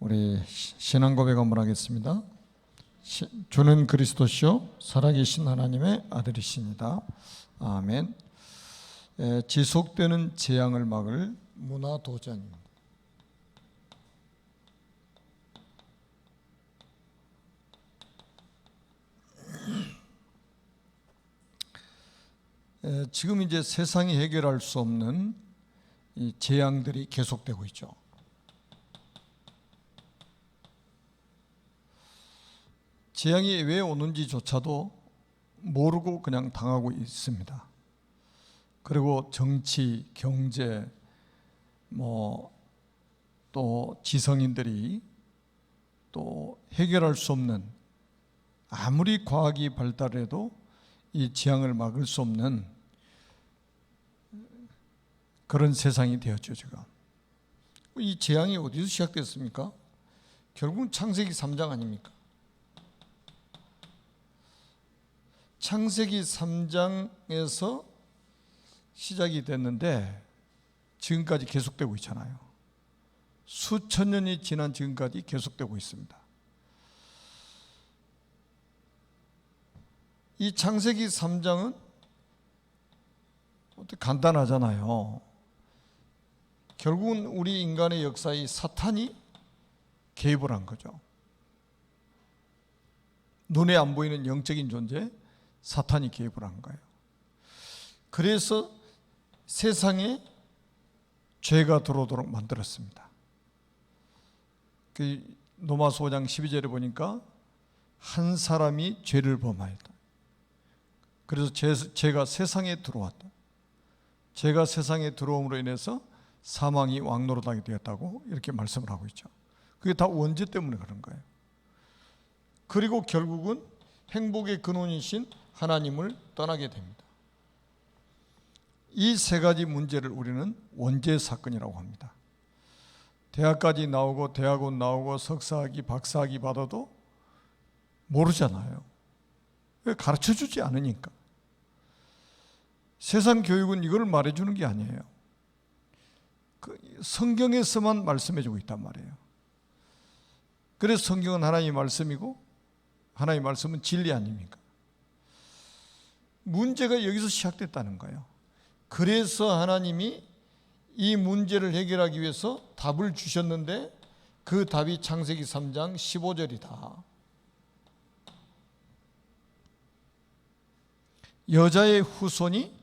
우리 신앙 고백 한번 하겠습니다. 주는 그리스도시요 살아계신 하나님의 아들이십니다. 아멘. 지속되는 재앙을 막을 문화도전. 지금 이제 세상이 해결할 수 없는 이 재앙들이 계속되고 있죠. 재앙이 왜 오는지조차도 모르고 그냥 당하고 있습니다. 그리고 정치, 경제, 또 지성인들이 또 해결할 수 없는, 아무리 과학이 발달해도 이 재앙을 막을 수 없는 그런 세상이 되었죠. 제가 이 재앙이 어디서 시작됐습니까? 결국은 창세기 3장 아닙니까? 창세기 3장에서 시작이 됐는데 지금까지 계속되고 있잖아요. 수천 년이 지난 지금까지 계속되고 있습니다. 이 창세기 3장은 간단하잖아요. 결국은 우리 인간의 역사에 사탄이 개입을 한 거죠. 눈에 안 보이는 영적인 존재, 사탄이 개입을 한 거예요. 그래서 세상에 죄가 들어오도록 만들었습니다. 로마서 5장 12절에 보니까 한 사람이 죄를 범하였다. 그래서 죄가 세상에 들어왔다. 죄가 세상에 들어옴으로 인해서 사망이 왕노릇하게 되었다고 이렇게 말씀을 하고 있죠. 그게 다 원죄 때문에 그런 거예요. 그리고 결국은 행복의 근원이신 하나님을 떠나게 됩니다. 이 세 가지 문제를 우리는 원죄 사건이라고 합니다. 대학까지 나오고 대학원 나오고 석사학위, 박사학위 받아도 모르잖아요. 왜? 가르쳐주지 않으니까. 세상 교육은 이걸 말해주는 게 아니에요. 성경에서만 말씀해주고 있단 말이에요. 그래서 성경은 하나님의 말씀이고 하나님의 말씀은 진리 아닙니까? 문제가 여기서 시작됐다는 거예요. 그래서 하나님이 이 문제를 해결하기 위해서 답을 주셨는데 그 답이 창세기 3장 15절이다. 여자의 후손이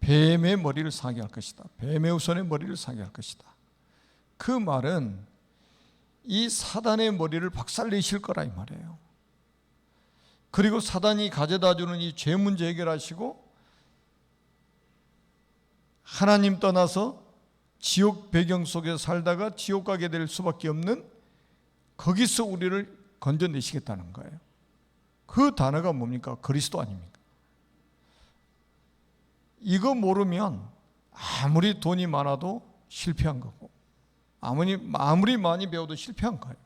뱀의 머리를 상하게 할 것이다. 뱀의 후손의 머리를 상하게 할 것이다. 그 말은 이 사단의 머리를 박살내실 거라 이 말이에요. 그리고 사단이 가져다주는 이 죄 문제 해결하시고 하나님 떠나서 지옥 배경 속에 살다가 지옥 가게 될 수밖에 없는, 거기서 우리를 건져내시겠다는 거예요. 그 단어가 뭡니까? 그리스도 아닙니까? 이거 모르면 아무리 돈이 많아도 실패한 거고, 아무리 많이 배워도 실패한 거예요.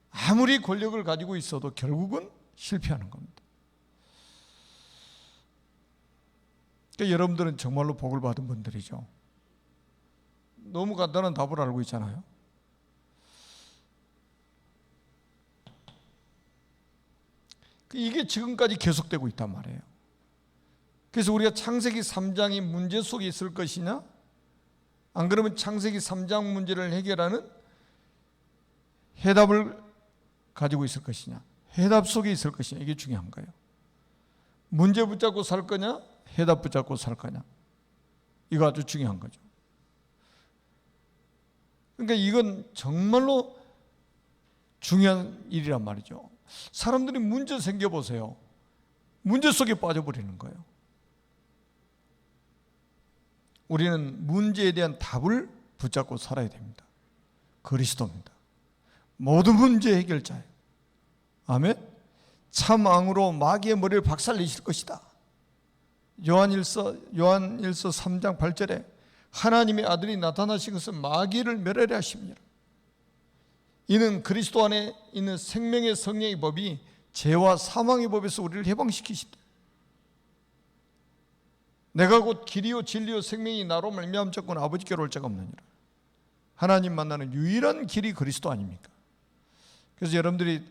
아무리 권력을 가지고 있어도 결국은 실패하는 겁니다. 그러니까 여러분들은 정말로 복을 받은 분들이죠. 너무 간단한 답을 알고 있잖아요. 이게 지금까지 계속되고 있단 말이에요. 그래서 우리가 창세기 3장이 문제 속에 있을 것이냐, 안 그러면 창세기 3장 문제를 해결하는 해답을 가지고 있을 것이냐, 해답 속에 있을 것이냐, 이게 중요한 거예요. 문제 붙잡고 살 거냐, 해답 붙잡고 살 거냐, 이거 아주 중요한 거죠. 그러니까 이건 정말로 중요한 일이란 말이죠. 사람들이 문제 생겨보세요. 문제 속에 빠져버리는 거예요. 우리는 문제에 대한 답을 붙잡고 살아야 됩니다. 그리스도입니다. 모든 문제 해결자예요. 아멘. 참 왕으로 마귀의 머리를 박살내실 것이다. 요한일서 3장 8절에 하나님의 아들이 나타나신 것은 마귀를 멸하려 하십니다. 이는 그리스도 안에 있는 생명의 성령의 법이 죄와 사망의 법에서 우리를 해방시키시다. 내가 곧 길이요 진리요 생명이 나로 말미암았거나 아버지께로 올 자가 없느니라. 하나님 만나는 유일한 길이 그리스도 아닙니까? 그래서 여러분들이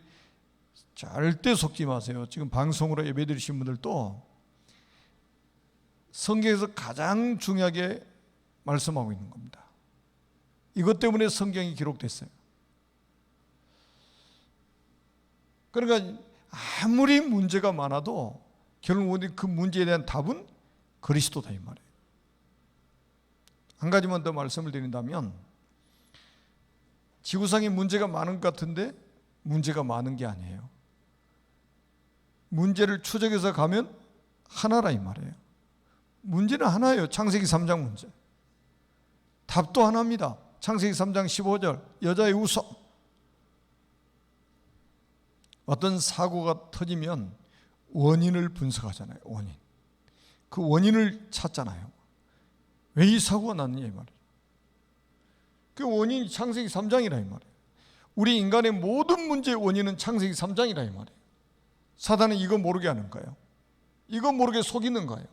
절대 속지 마세요. 지금 방송으로 예배드리신 분들도 성경에서 가장 중요하게 말씀하고 있는 겁니다. 이것 때문에 성경이 기록됐어요. 그러니까 아무리 문제가 많아도 결국 그 문제에 대한 답은 그리스도다 이 말이에요. 한 가지만 더 말씀을 드린다면, 지구상에 문제가 많은 것 같은데 문제가 많은 게 아니에요. 문제를 추적해서 가면 하나라 이 말이에요. 문제는 하나예요. 창세기 3장 문제. 답도 하나입니다. 창세기 3장 15절 여자의 우성. 어떤 사고가 터지면 원인을 분석하잖아요. 원인. 그 원인을 찾잖아요. 왜 이 사고가 났느냐 이 말이에요. 그 원인이 창세기 3장이라 이 말이에요. 우리 인간의 모든 문제의 원인은 창세기 3장이라 이 말이에요. 사단은 이거 모르게 하는 거예요. 이거 모르게 속이는 거예요.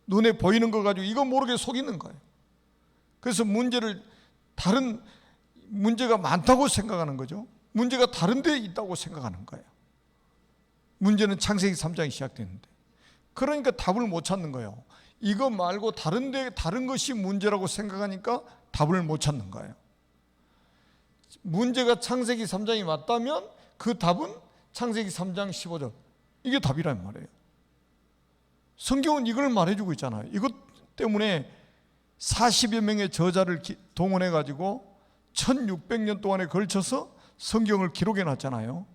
눈에 보이는 거 가지고 이거 모르게 속이는 거예요. 그래서 다른 문제가 많다고 생각하는 거죠. 문제가 다른 데 있다고 생각하는 거예요. 문제는 창세기 3장이 시작되는데, 그러니까 답을 못 찾는 거예요. 이거 말고 다른 것이 문제라고 생각하니까 답을 못 찾는 거예요. 문제가 창세기 3장이 맞다면 그 답은 창세기 3장 15절. 이게 답이란 말이에요. 성경은 이걸 말해주고 있잖아요. 이것 때문에 40여 명의 저자를 동원해가지고 1600년 동안에 걸쳐서 성경을 기록해 놨잖아요.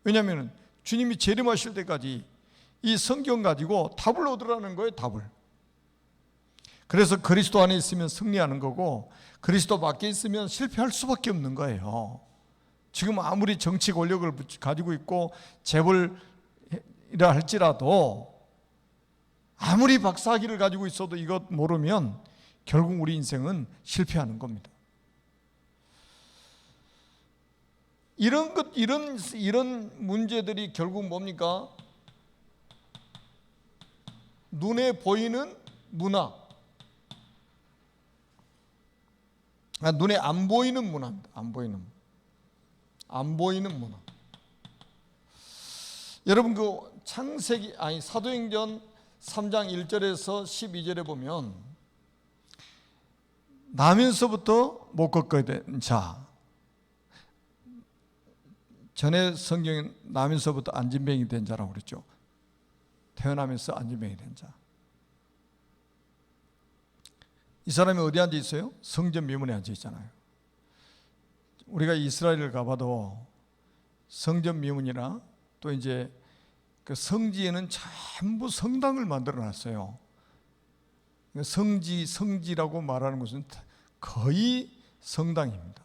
왜냐하면 주님이 재림하실 때까지 이 성경 가지고 답을 얻으라는 거예요. 답을. 그래서 그리스도 안에 있으면 승리하는 거고, 그리스도 밖에 있으면 실패할 수밖에 없는 거예요. 지금 아무리 정치 권력을 가지고 있고 재벌이라 할지라도, 아무리 박사학위를 가지고 있어도 이것 모르면 결국 우리 인생은 실패하는 겁니다. 이런 문제들이 결국 뭡니까? 눈에 보이는 문화, 눈에 안 보이는 문화입니다. 안 보이는 문화. 여러분 사도행전 3장 1절에서 12절에 보면, 나면서부터 못 걷게 된 자, 전에 성경에 나면서부터 안진뱅이 된 자라고 그랬죠. 태어나면서 안진뱅이 된 자. 이 사람이 어디 앉아 있어요? 성전 미문에 앉아 있잖아요. 우리가 이스라엘을 가봐도 성전 미문이나 또 이제 그 성지에는 전부 성당을 만들어 놨어요. 성지라고 말하는 것은 거의 성당입니다.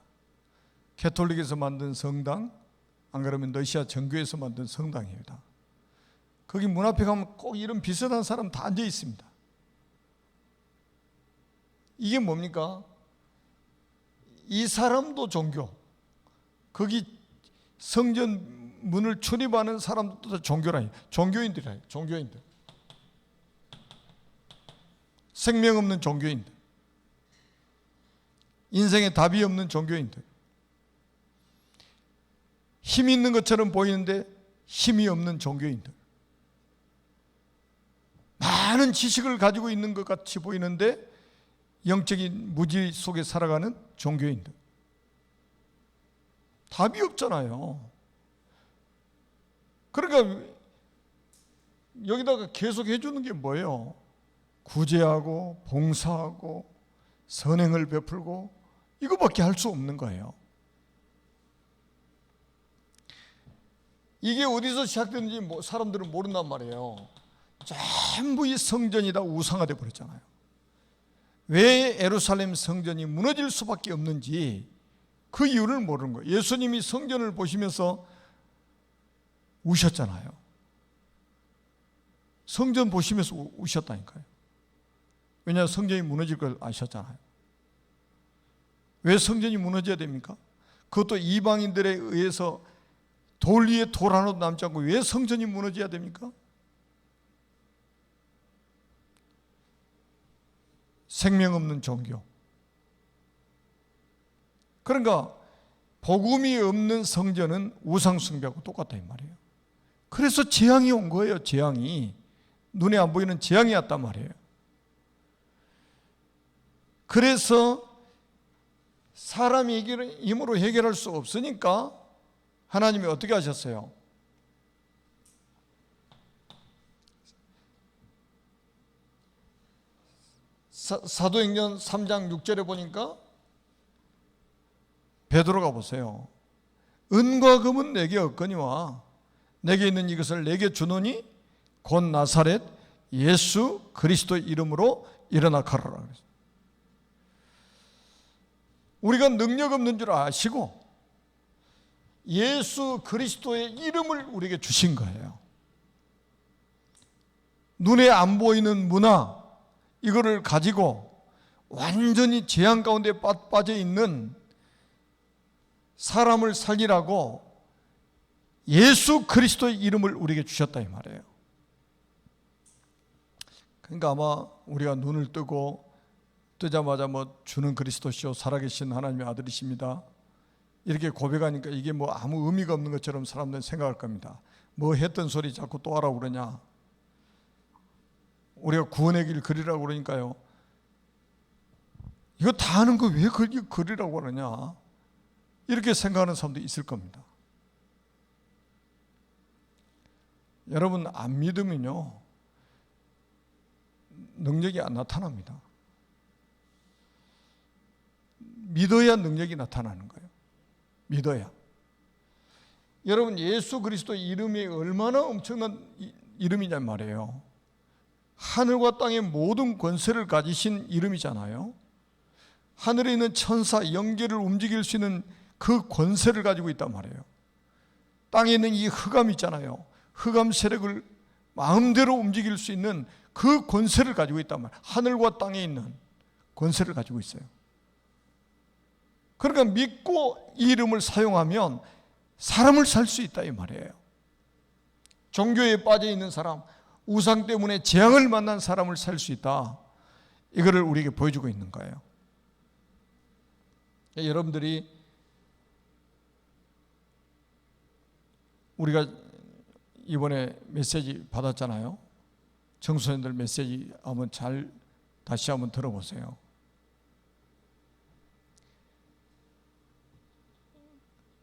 캐톨릭에서 만든 성당, 안 그러면 러시아 정교에서 만든 성당입니다. 거기 문 앞에 가면 꼭 이런 비슷한 사람 다 앉아 있습니다. 이게 뭡니까? 이 사람도 종교, 거기 성전 문을 출입하는 사람들도 종교라니, 종교인들. 생명 없는 종교인들, 인생에 답이 없는 종교인들, 힘이 있는 것처럼 보이는데 힘이 없는 종교인들, 많은 지식을 가지고 있는 것 같이 보이는데 영적인 무지 속에 살아가는 종교인들. 답이 없잖아요. 그러니까 여기다가 계속 해주는 게 뭐예요? 구제하고 봉사하고 선행을 베풀고, 이거밖에 할 수 없는 거예요. 이게 어디서 시작됐는지 사람들은 모른단 말이에요. 전부 이 성전이 다 우상화돼 버렸잖아요. 왜 예루살렘 성전이 무너질 수밖에 없는지 그 이유를 모르는 거예요. 예수님이 성전을 보시면서 우셨잖아요. 성전 보시면서 우셨다니까요. 왜냐하면 성전이 무너질 걸 아셨잖아요. 왜 성전이 무너져야 됩니까? 그것도 이방인들에 의해서 돌 위에 돌 하나도 남지 않고 왜 성전이 무너져야 됩니까? 생명 없는 종교. 그러니까 복음이 없는 성전은 우상숭배하고 똑같다 이 말이에요. 그래서 재앙이 온 거예요. 재앙이. 눈에 안 보이는 재앙이 왔단 말이에요. 그래서 사람이 힘으로 해결할 수 없으니까 하나님이 어떻게 하셨어요? 사도행전 3장 6절에 보니까 베드로가 보세요. 은과 금은 내게 없거니와 내게 있는 이것을 내게 주노니 곧 나사렛 예수 그리스도의 이름으로 일어나 걸어라 그랬어요. 우리가 능력 없는 줄 아시고 예수 그리스도의 이름을 우리에게 주신 거예요. 눈에 안 보이는 문화 이거를 가지고 완전히 재앙 가운데 빠져 있는 사람을 살리라고 예수 그리스도의 이름을 우리에게 주셨다 이 말이에요. 그러니까 아마 우리가 눈을 뜨자마자 뭐 주는 그리스도시요 살아계신 하나님의 아들이십니다 이렇게 고백하니까 이게 뭐 아무 의미가 없는 것처럼 사람들은 생각할 겁니다. 뭐 했던 소리 자꾸 또 하라고 그러냐. 우리가 구원의 길 그리라고 그러니까요. 이거 다 아는 거 왜 그리라고 그러냐. 이렇게 생각하는 사람도 있을 겁니다. 여러분 안 믿으면요 능력이 안 나타납니다. 믿어야 능력이 나타나는 거예요. 믿어야. 여러분 예수 그리스도 이름이 얼마나 엄청난 이름이냔 말이에요. 하늘과 땅의 모든 권세를 가지신 이름이잖아요. 하늘에 있는 천사 영계를 움직일 수 있는 그 권세를 가지고 있단 말이에요. 땅에 있는 이 흑암 있잖아요. 흑암 세력을 마음대로 움직일 수 있는 그 권세를 가지고 있단 말이에요. 하늘과 땅에 있는 권세를 가지고 있어요. 그러니까 믿고 이 이름을 사용하면 사람을 살 수 있다 이 말이에요. 종교에 빠져 있는 사람, 우상 때문에 재앙을 만난 사람을 살 수 있다. 이거를 우리에게 보여주고 있는 거예요. 여러분들이 우리가 이번에 메시지 받았잖아요. 청소년들 메시지 한번 다시 한번 들어보세요.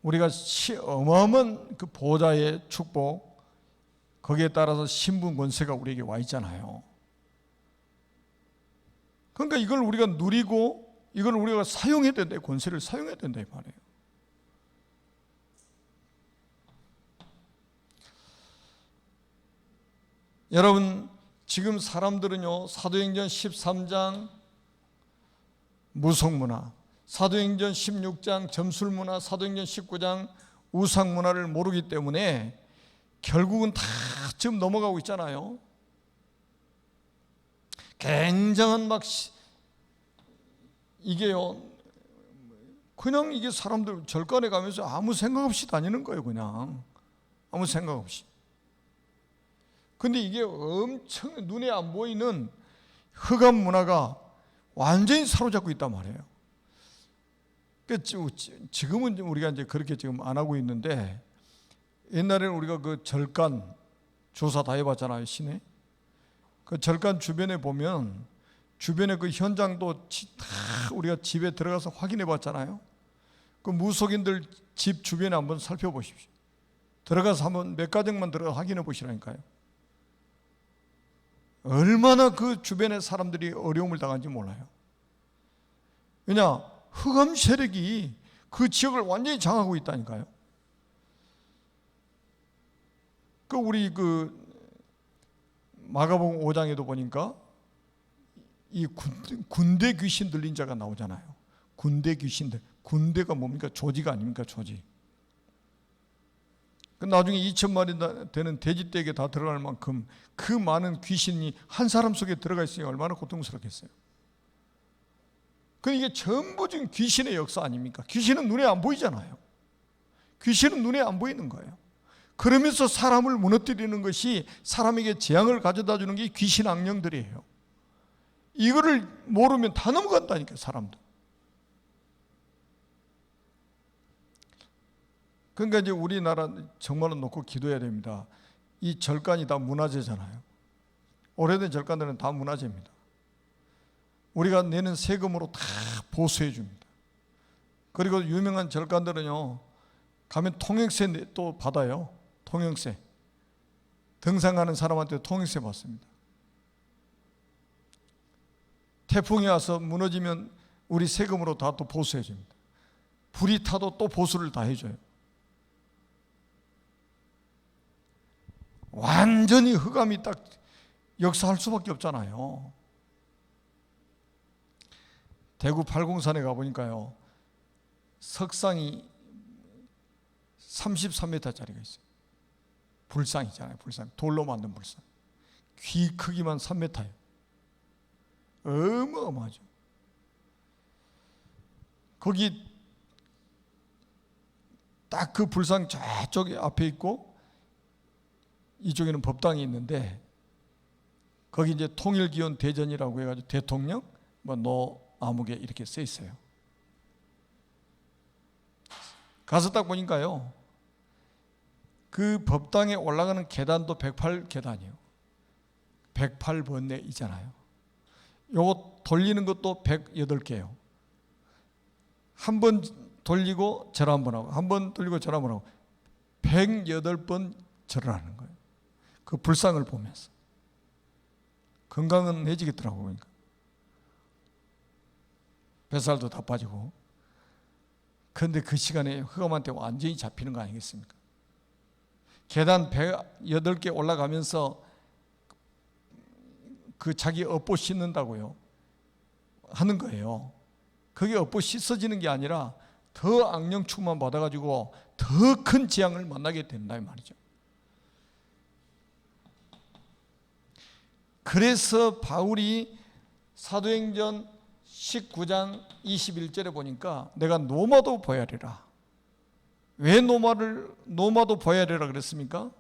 우리가 어마어마한 그 보좌의 축복, 거기에 따라서 신분 권세가 우리에게 와 있잖아요. 그러니까 이걸 우리가 누리고 이걸 우리가 사용해야 된다. 권세를 사용해야 된다 이 말이에요. 여러분 지금 사람들은요 사도행전 13장 무속문화, 사도행전 16장 점술문화, 사도행전 19장 우상문화를 모르기 때문에 결국은 다 지금 넘어가고 있잖아요. 굉장한 이게요 그냥 이게 사람들 절간에 가면서 아무 생각 없이 다니는 거예요. 그냥 아무 생각 없이. 근데 이게 엄청 눈에 안 보이는 흑암 문화가 완전히 사로잡고 있단 말이에요. 지금은 우리가 이제 그렇게 지금 안 하고 있는데 옛날에는 우리가 그 절간 조사 다 해봤잖아요. 시내 그 절간 주변에 보면 주변에 그 현장도 다 우리가 집에 들어가서 확인해 봤잖아요. 그 무속인들 집 주변에 한번 살펴보십시오. 들어가서 한번 몇 가정만 들어가 확인해 보시라니까요. 얼마나 그 주변의 사람들이 어려움을 당한지 몰라요. 왜냐? 흑암 세력이 그 지역을 완전히 장악하고 있다니까요. 우리 마가복음 5장에도 보니까 이 군대 귀신 들린 자가 나오잖아요. 군대 귀신들. 군대가 뭡니까? 조지가 아닙니까? 조지. 나중에 2,000마리 되는 돼지떼에게 다 들어갈 만큼 그 많은 귀신이 한 사람 속에 들어가 있으니 얼마나 고통스럽겠어요. 이게 전부 지금 귀신의 역사 아닙니까? 귀신은 눈에 안 보이잖아요. 귀신은 눈에 안 보이는 거예요. 그러면서 사람을 무너뜨리는 것이 사람에게 재앙을 가져다 주는 게 귀신 악령들이에요. 이거를 모르면 다 넘어간다니까요. 사람도. 그러니까 이제 우리나라 정말로 놓고 기도해야 됩니다. 이 절간이 다 문화재잖아요. 오래된 절간들은 다 문화재입니다. 우리가 내는 세금으로 다 보수해 줍니다. 그리고 유명한 절간들은요, 가면 통행세 또 받아요. 통행세. 등산하는 사람한테 통행세 받습니다. 태풍이 와서 무너지면 우리 세금으로 다 또 보수해 줍니다. 불이 타도 또 보수를 다 해줘요. 완전히 흑암이 딱 역사할 수밖에 없잖아요. 대구 팔공산에 가보니까요, 석상이 33m짜리가 있어요. 불상이잖아요. 불상. 돌로 만든 불상. 귀 크기만 3m예요. 어마어마하죠. 거기 딱 그 불상 저쪽에 앞에 있고 이쪽에는 법당이 있는데, 거기 이제 통일기원 대전이라고 해가지고 대통령 노 아무개 이렇게 써 있어요. 가서 딱 보니까요, 그 법당에 올라가는 계단도 108계단이에요. 108번에 있잖아요. 요거 돌리는 것도 108개예요. 한 번 돌리고 절 한 번 하고, 한 번 돌리고 절 한 번 하고, 108번 절을 하는 거예요. 그 불상을 보면서. 건강은 해지겠더라고요. 그러니까. 뱃살도 다 빠지고. 그런데 그 시간에 흑암한테 완전히 잡히는 거 아니겠습니까? 계단 108개 올라가면서 그 자기 업보 씻는다고요 하는 거예요. 그게 업보 씻어지는 게 아니라 더 악령 충만 받아가지고 더 큰 재앙을 만나게 된다 이 말이죠. 그래서 바울이 사도행전 19장 21절에 보니까 내가 노마도 보야리라. 왜 노마도 보야리라 그랬습니까?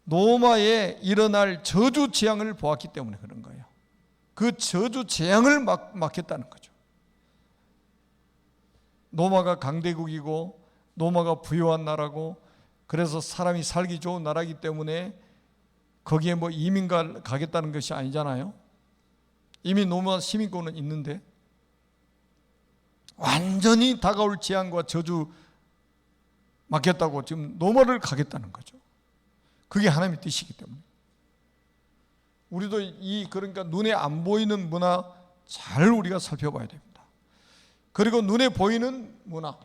노마에 일어날 저주 재앙을 보았기 때문에 그런 거예요. 그 저주 재앙을 막겠다는 거죠. 노마가 강대국이고 노마가 부유한 나라고, 그래서 사람이 살기 좋은 나라이기 때문에 거기에 뭐 이민 가겠다는 것이 아니잖아요. 이미 노마 시민권은 있는데 완전히 다가올 재앙과 저주 막겠다고 지금 노마를 가겠다는 거죠. 그게 하나님의 뜻이기 때문에. 우리도 그러니까 눈에 안 보이는 문화 잘 우리가 살펴봐야 됩니다. 그리고 눈에 보이는 문화.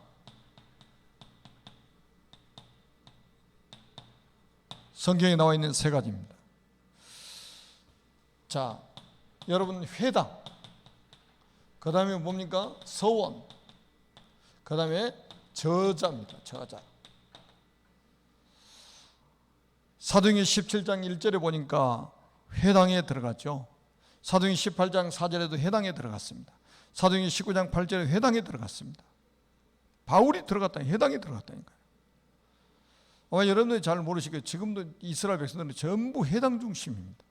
성경에 나와 있는 세 가지입니다. 자, 여러분 회당, 그 다음에 뭡니까? 서원, 그 다음에 저자입니다. 저자. 사도행전 17장 1절에 보니까 회당에 들어갔죠. 사도행전 18장 4절에도 회당에 들어갔습니다. 사도행전 19장 8절에 회당에 들어갔습니다. 바울이 들어갔다, 회당에 들어갔다니까요. 아마 여러분들이 잘 모르시겠지만 지금도 이스라엘 백성들은 전부 회당 중심입니다.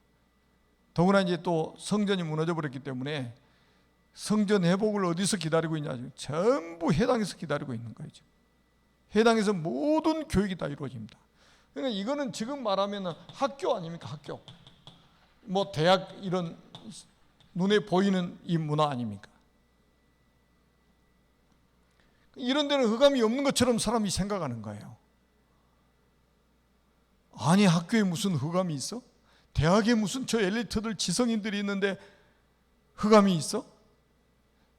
더구나 이제 또 성전이 무너져 버렸기 때문에 성전 회복을 어디서 기다리고 있냐, 전부 회당에서 기다리고 있는 거예요. 지금. 회당에서 모든 교육이 다 이루어집니다. 그러니까 이거는 지금 말하면 학교 아닙니까? 학교. 뭐 대학 이런 눈에 보이는 이 문화 아닙니까? 이런 데는 흑암이 없는 것처럼 사람이 생각하는 거예요. 아니, 학교에 무슨 흑암이 있어? 대학에 무슨 저 엘리트들 지성인들이 있는데 흑암이 있어?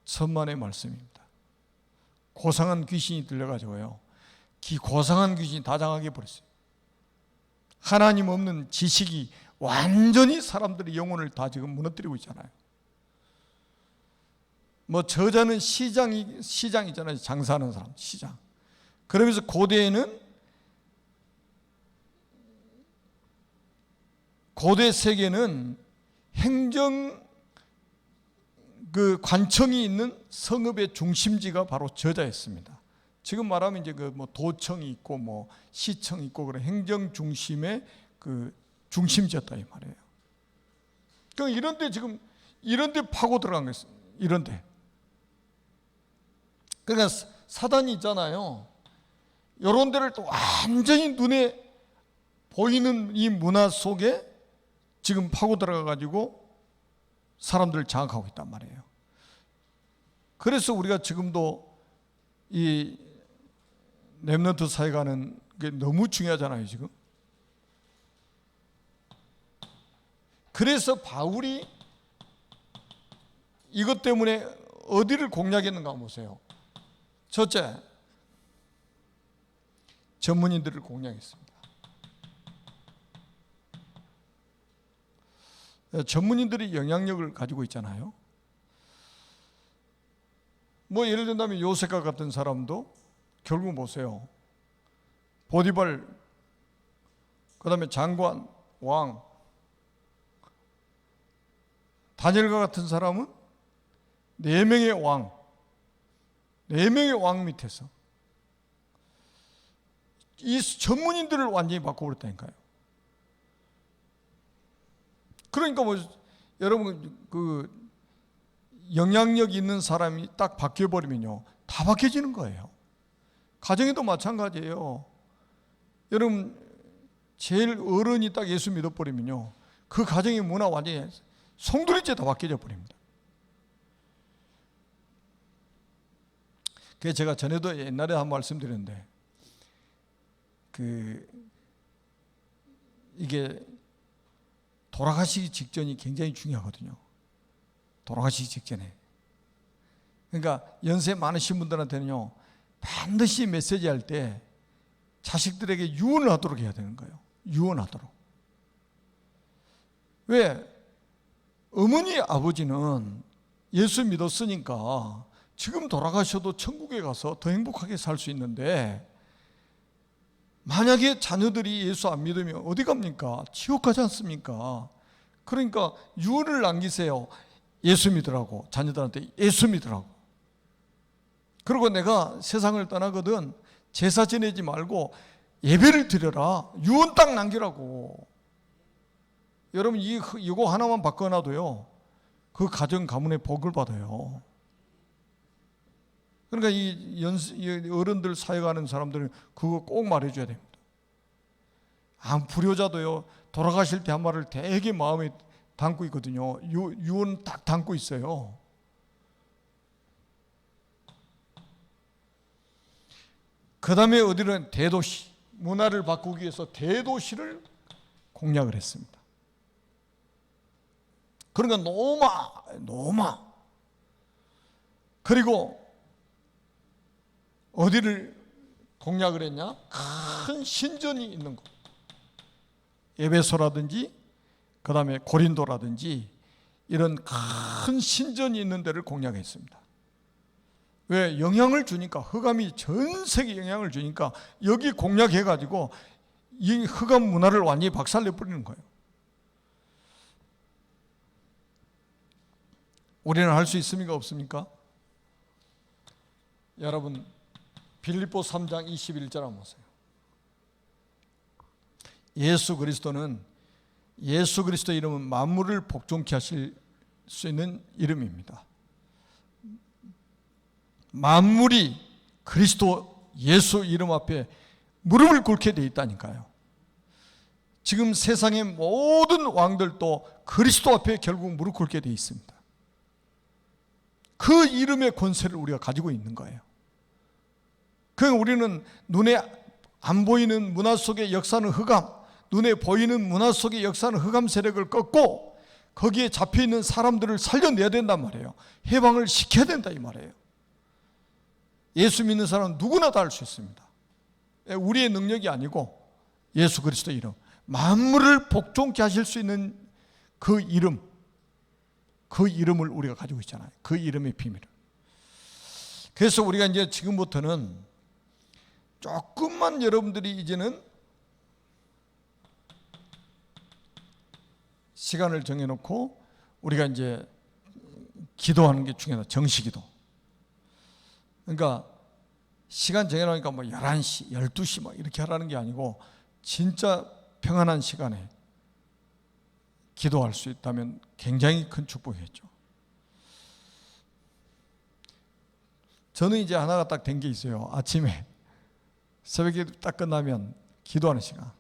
천만의 말씀입니다. 고상한 귀신이 들려가지고요, 고상한 귀신이 다장하게 버렸어요. 하나님 없는 지식이 완전히 사람들의 영혼을 다 지금 무너뜨리고 있잖아요. 뭐 저자는 시장이잖아요. 장사하는 사람, 시장. 그러면서 고대 세계는 행정 그 관청이 있는 성읍의 중심지가 바로 저자였습니다. 지금 말하면 이제 뭐 도청이 있고 뭐 시청이 있고 그런 행정 중심의 그 중심지였다 이 말이에요. 그러니까 이런데 파고 들어간 거였어요. 이런데. 그러니까 사단이 있잖아요. 이런 데를 또 완전히 눈에 보이는 이 문화 속에 지금 파고 들어가 가지고 사람들을 장악하고 있단 말이에요. 그래서 우리가 지금도 이 렘넌트 사회가는 게 너무 중요하잖아요, 지금. 그래서 바울이 이것 때문에 어디를 공략했는가 보세요. 첫째, 전문인들을 공략했습니다. 전문인들이 영향력을 가지고 있잖아요. 뭐 예를 든다면 요셉과 같은 사람도 결국 보세요. 보디발, 그 다음에 장관, 왕, 다니엘과 같은 사람은 4명의 왕, 4명의 왕 밑에서 이 전문인들을 완전히 바꿔버렸다니까요. 그러니까 뭐 여러분 그 영향력 있는 사람이 딱 바뀌어버리면요, 다 바뀌어지는 거예요. 가정에도 마찬가지예요. 여러분 제일 어른이 딱 예수 믿어버리면요, 그 가정의 문화 완전히 송두리째 다 바뀌어져 버립니다. 그래서 제가 전에도 옛날에 한 말씀드렸는데, 이게 돌아가시기 직전이 굉장히 중요하거든요. 돌아가시기 직전에. 그러니까 연세 많으신 분들한테는요, 반드시 메시지 할 때 자식들에게 유언을 하도록 해야 되는 거예요. 유언하도록. 왜? 어머니 아버지는 예수 믿었으니까 지금 돌아가셔도 천국에 가서 더 행복하게 살 수 있는데, 만약에 자녀들이 예수 안 믿으면 어디 갑니까? 지옥 가지 않습니까? 그러니까 유언을 남기세요. 예수 믿으라고. 자녀들한테 예수 믿으라고. 그리고 내가 세상을 떠나거든 제사 지내지 말고 예배를 드려라. 유언 딱 남기라고. 여러분 이거 하나만 바꿔놔도요, 그 가정 가문의 복을 받아요. 그러니까 이 어른들 사역하는 사람들은 그거 꼭 말해줘야 됩니다. 불효자도요, 돌아가실 때 한 말을 되게 마음에 담고 있거든요. 유언 딱 담고 있어요. 그 다음에 어디는 대도시, 문화를 바꾸기 위해서 대도시를 공략을 했습니다. 그러니까 노마. 그리고 어디를 공략을 했냐? 큰 신전이 있는 곳. 에베소라든지 그 다음에 고린도라든지 이런 큰 신전이 있는 데를 공략했습니다. 왜? 영향을 주니까, 흑암이 전 세계 영향을 주니까 여기 공략해가지고 이 흑암 문화를 완전히 박살내버리는 거예요. 우리는 할 수 있습니까? 없습니까? 여러분 빌립보 3장 21절 한번 보세요. 예수 그리스도는, 예수 그리스도 이름은 만물을 복종케 하실 수 있는 이름입니다. 만물이 그리스도 예수 이름 앞에 무릎을 꿇게 돼 있다니까요. 지금 세상의 모든 왕들도 그리스도 앞에 결국 무릎 꿇게 돼 있습니다. 그 이름의 권세를 우리가 가지고 있는 거예요. 그러니까 우리는 눈에 안 보이는 문화 속의 역사는 흑암, 눈에 보이는 문화 속의 역사는 흑암 세력을 꺾고 거기에 잡혀있는 사람들을 살려내야 된단 말이에요. 해방을 시켜야 된다 이 말이에요. 예수 믿는 사람은 누구나 다 할 수 있습니다. 우리의 능력이 아니고 예수 그리스도 이름, 만물을 복종케 하실 수 있는 그 이름, 그 이름을 우리가 가지고 있잖아요. 그 이름의 비밀을. 그래서 우리가 이제 지금부터는 조금만 여러분들이 이제는 시간을 정해놓고 우리가 이제 기도하는 게 중요하다. 정시기도. 그러니까 시간 정해놓으니까 뭐 11시, 12시 막 이렇게 하라는 게 아니고 진짜 평안한 시간에 기도할 수 있다면 굉장히 큰 축복이겠죠. 저는 이제 하나가 딱 된 게 있어요. 아침에 새벽에 딱 끝나면 기도하는 시간.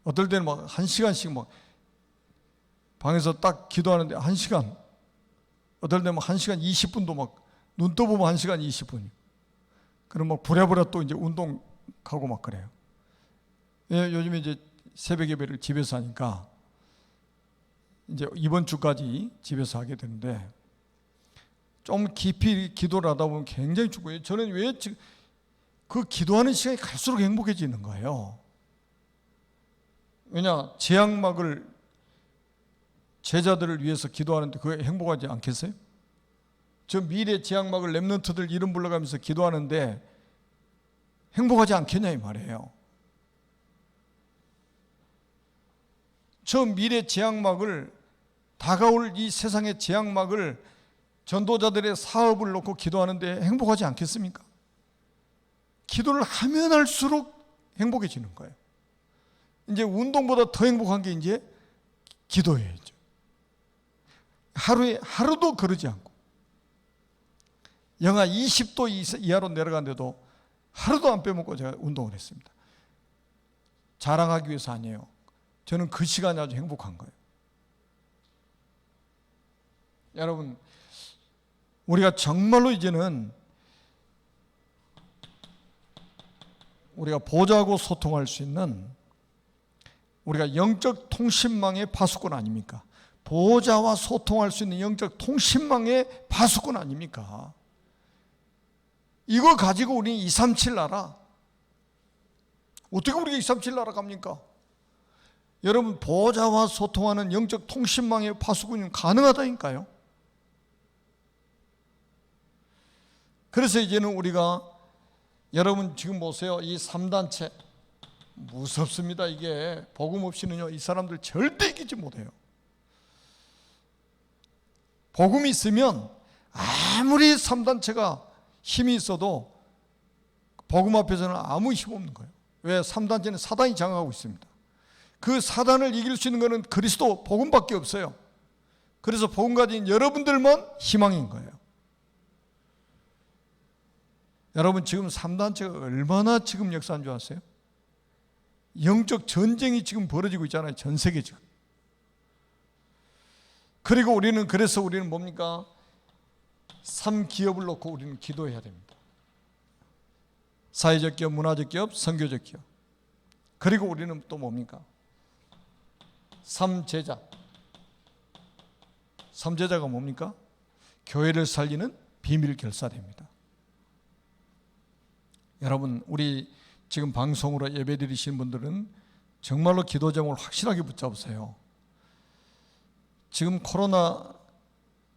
어떨 때는 막 1시간씩 막 방에서 딱 기도하는데 1시간, 어떨 때는 막 1시간 20분도 막 눈 떠보면 1시간 20분. 그럼 막 부랴부랴 또 이제 운동 가고 막 그래요. 예, 요즘에 이제 새벽 예배를 집에서 하니까 이제 이번 주까지 집에서 하게 되는데 좀 깊이 기도를 하다 보면 굉장히 죽고요. 저는 왜 그 기도하는 시간이 갈수록 행복해지는 거예요. 왜냐, 제약막을 제자들을 위해서 기도하는데 그게 행복하지 않겠어요? 저 미래 제약막을 렘넌트들 이름 불러가면서 기도하는데 행복하지 않겠냐 이 말이에요. 저 미래 제약막을, 다가올 이 세상의 제약막을 전도자들의 사업을 놓고 기도하는데 행복하지 않겠습니까? 기도를 하면 할수록 행복해지는 거예요. 이제 운동보다 더 행복한 게 이제 기도예요. 하루도 그러지 않고 영하 20도 이하로 내려갔는데도 하루도 안 빼먹고 제가 운동을 했습니다. 자랑하기 위해서 아니에요. 저는 그 시간이 아주 행복한 거예요. 여러분, 우리가 정말로 이제는 우리가 보좌하고 소통할 수 있는, 우리가 영적 통신망의 파수꾼 아닙니까? 보좌와 소통할 수 있는 영적 통신망의 파수꾼 아닙니까? 이거 가지고 우리 237 나라, 어떻게 우리가 237 나라 갑니까? 여러분, 보좌와 소통하는 영적 통신망의 파수꾼이 가능하다니까요. 그래서 이제는 우리가, 여러분 지금 보세요. 이 3단체 무섭습니다. 이게 복음 없이는요, 이 사람들 절대 이기지 못해요. 복음이 있으면 아무리 3단체가 힘이 있어도 복음 앞에서는 아무 힘 없는 거예요. 왜? 3단체는 사단이 장악하고 있습니다. 그 사단을 이길 수 있는 것은 그리스도 복음밖에 없어요. 그래서 복음 가진 여러분들만 희망인 거예요. 여러분, 지금 3단체가 얼마나 지금 역사한 줄 아세요? 영적 전쟁이 지금 벌어지고 있잖아요. 전 세계 지금. 그리고 그래서 우리는 뭡니까? 3기업을 놓고 우리는 기도해야 됩니다. 사회적 기업, 문화적 기업, 선교적 기업. 그리고 우리는 또 뭡니까? 3제자. 3제자가 뭡니까? 교회를 살리는 비밀 결사대입니다. 여러분, 우리 지금 방송으로 예배드리시는 분들은 정말로 기도 제목을 확실하게 붙잡으세요. 지금 코로나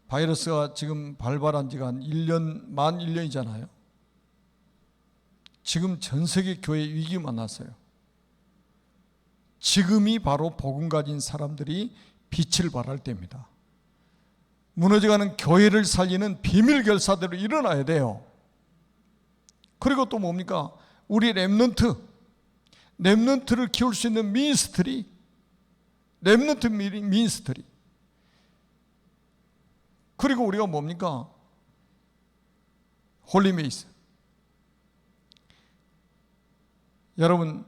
바이러스가 지금 발발한 지가 한 1년, 만 1년이잖아요. 지금 전 세계 교회 위기 만났어요. 지금이 바로 복음 가진 사람들이 빛을 발할 때입니다. 무너져가는 교회를 살리는 비밀 결사대로 일어나야 돼요. 그리고 또 뭡니까? 우리 렘넌트를 키울 수 있는 미니스트리, 렘넌트 미니스트리. 그리고 우리가 뭡니까? 홀리메이스. 여러분,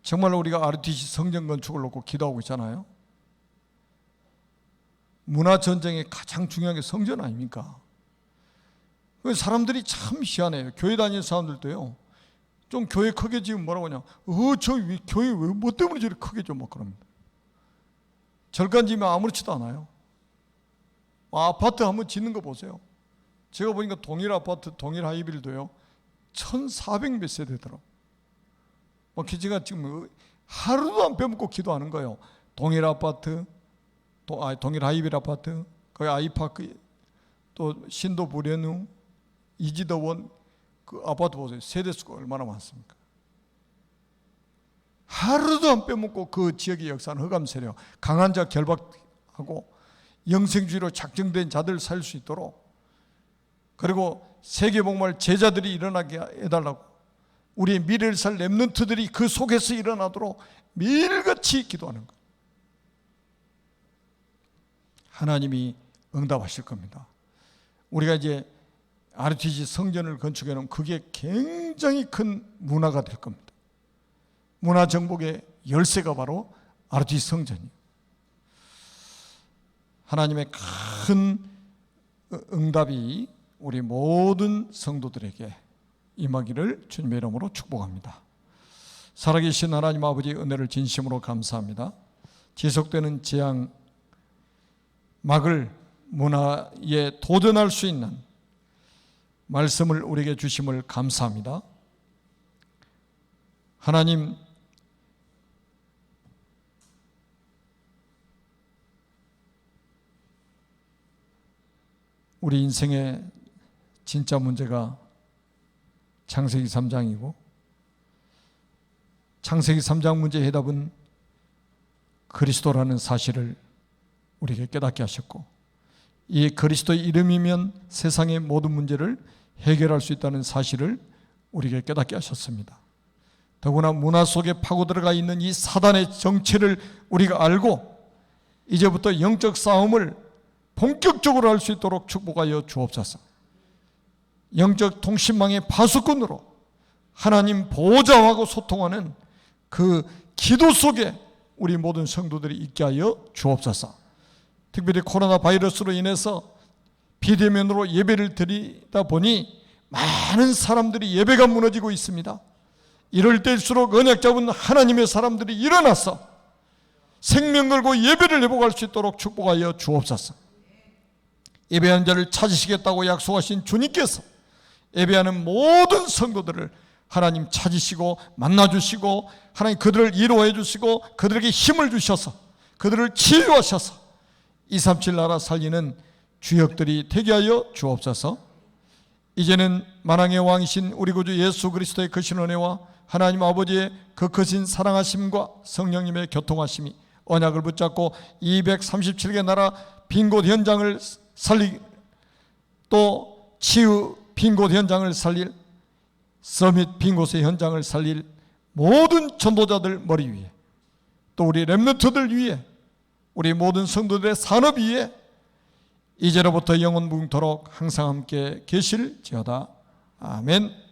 정말로 우리가 RTC 성전 건축을 놓고 기도하고 있잖아요. 문화 전쟁의 가장 중요한 게 성전 아닙니까? 사람들이 참 희한해요. 교회 다니는 사람들도요, 좀 교회 크게 지으면 뭐라고 하냐, 저 교회 왜 뭐 때문에 저렇게 크게 좀 막 그럽니다. 절간 지면 아무렇지도 않아요. 아파트 한번 짓는 거 보세요. 제가 보니까 동일 아파트, 동일 하이빌도요 1400 몇 세대더라고. 막 제가 지금 하루도 안 빼먹고 기도하는 거예요. 동일 아파트, 동일 하이빌 아파트, 거기 아이파크, 또 신도 부레누, 이지더원, 그 아파트 보세요. 세대수가 얼마나 많습니까? 하루도 안 빼먹고 그 지역의 역사는 흑암 세력, 강한 자 결박하고 영생주의로 작정된 자들 살 수 있도록, 그리고 세계복음할 제자들이 일어나게 해달라고, 우리의 미래를 살 렘넌트들이 그 속에서 일어나도록 매일같이 기도하는 것. 하나님이 응답하실 겁니다. 우리가 이제 RTG 성전을 건축해 놓으면 그게 굉장히 큰 문화가 될 겁니다. 문화 정복의 열쇠가 바로 RTG 성전이에요. 하나님의 큰 응답이 우리 모든 성도들에게 임하기를 주님의 이름으로 축복합니다. 살아계신 하나님 아버지의 은혜를 진심으로 감사합니다. 지속되는 재앙 막을 문화에 도전할 수 있는 말씀을 우리에게 주심을 감사합니다. 하나님, 우리 인생의 진짜 문제가 창세기 3장이고 창세기 3장 문제의 해답은 그리스도라는 사실을 우리에게 깨닫게 하셨고, 이 그리스도의 이름이면 세상의 모든 문제를 해결할 수 있다는 사실을 우리에게 깨닫게 하셨습니다. 더구나 문화 속에 파고 들어가 있는 이 사단의 정체를 우리가 알고 이제부터 영적 싸움을 본격적으로 할 수 있도록 축복하여 주옵소서. 영적 통신망의 파수꾼으로 하나님 보호자하고 소통하는 그 기도 속에 우리 모든 성도들이 있게 하여 주옵소서. 특별히 코로나 바이러스로 인해서 비대면으로 예배를 드리다 보니 많은 사람들이 예배가 무너지고 있습니다. 이럴 때일수록 언약 잡은 하나님의 사람들이 일어나서 생명 걸고 예배를 회복할 수 있도록 축복하여 주옵소서. 예배하는 자를 찾으시겠다고 약속하신 주님께서 예배하는 모든 성도들을 하나님 찾으시고 만나주시고 하나님 그들을 이루어 주시고 그들에게 힘을 주셔서 그들을 치유하셔서 237 나라 살리는 주역들이 되게 하여 주옵소서. 이제는 만왕의 왕이신 우리 구주 예수 그리스도의 크신 은혜와 하나님 아버지의 그 크신 사랑하심과 성령님의 교통하심이 언약을 붙잡고 237개 나라 빈 곳 현장을 살리, 또 치유 빈 곳 현장을 살릴, 서밋 빈 곳의 현장을 살릴 모든 전도자들 머리 위에, 또 우리 렘넌트들 위에, 우리 모든 성도들의 산업 위에 이제로부터 영원 무궁토록 항상 함께 계실지어다. 아멘.